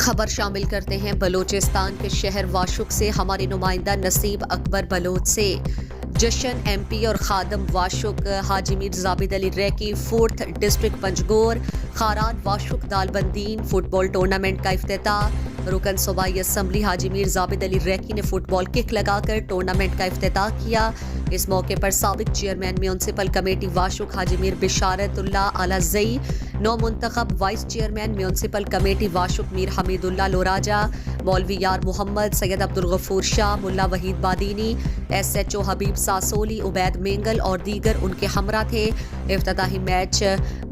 खबर शामिल करते हैं बलूचिस्तान के शहर वाशुक से। हमारे नुमाइंदा नसीब अकबर बलोच से। जशन एमपी और खादम Washuk Haji Mir Jabid Ali Raiki 4th district Panjgur Kharan Washuk Dalbandin football tournament का इफ्तिताह। रुकन सूबाई असम्बली हाजी मीर जाबिद अली रैकी ने फुटबॉल किक लगाकर टूर्नामेंट का इफ्तिताह किया। इस मौके पर साबिक chairman municipal committee Washuk Haji Mir Bisharatullah Alazai, नौ मुंतखब vice chairman municipal committee Washuk Mir Hamidullah Loraja, मौलवी यार मोहम्मद, सैयद अब्दुल गफूर शाह, मुल्ला वहीद बादीनी, SHO हबीब सासोली, उबैद मेंगल और दीगर उनके हमरा थे। इफ्तिताही मैच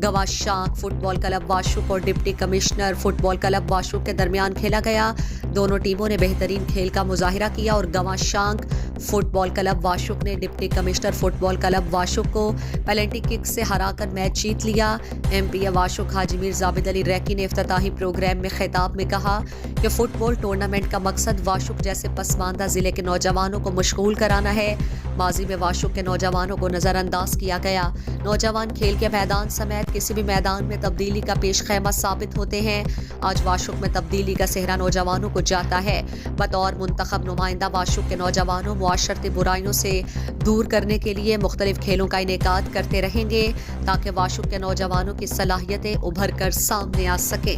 गवाशांक फुटबॉल क्लब वाशुक और deputy commissioner football club Washuk के दरमियान खेला गया। दोनों टीमों ने बेहतरीन खेल का मुजाहिरा किया और गवाशांक फुटबॉल क्लब वाशुक ने deputy commissioner football club Washuk को पेनल्टी किक से हराकर मैच जीत लिया। MP वाशुक हाजी मीर जाबिद अली रैकी ने इफ्तिताही प्रोग्राम में खिताब में कहा कि फुटबॉल टूर्नामेंट का मकसद वाशुक जैसे पसमानदा जिले के नौजवानों को मशगूल कराना है। माजी में वाशुक के नौजवानों को नज़रअंदाज किया गया। नौजवान खेल के मैदान समेत किसी भी मैदान में तब्दीली का पेश खैमा साबित होते हैं। आज वाशुक में तब्दीली का सेहरा नौजवानों को जाता है। बतौर मुंतखब नुमाइंदा वाशुक के नौजवानों मुआशरती बुराइयों से दूर करने के लिए मुख्तलिफ खेलों का इनेकाद करते रहेंगे ताकि वाशुक के नौजवानों की सलाहियतें उभर कर सामने आ सकें।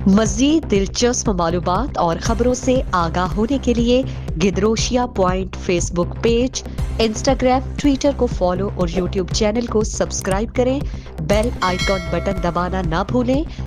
मज़ीद दिलचस्प मालूमात और खबरों से आगाह होने के लिए Gedrosia point Facebook page, Instagram, Twitter को फॉलो और यूट्यूब चैनल को सब्सक्राइब करें। बेल आइकॉन बटन दबाना ना भूलें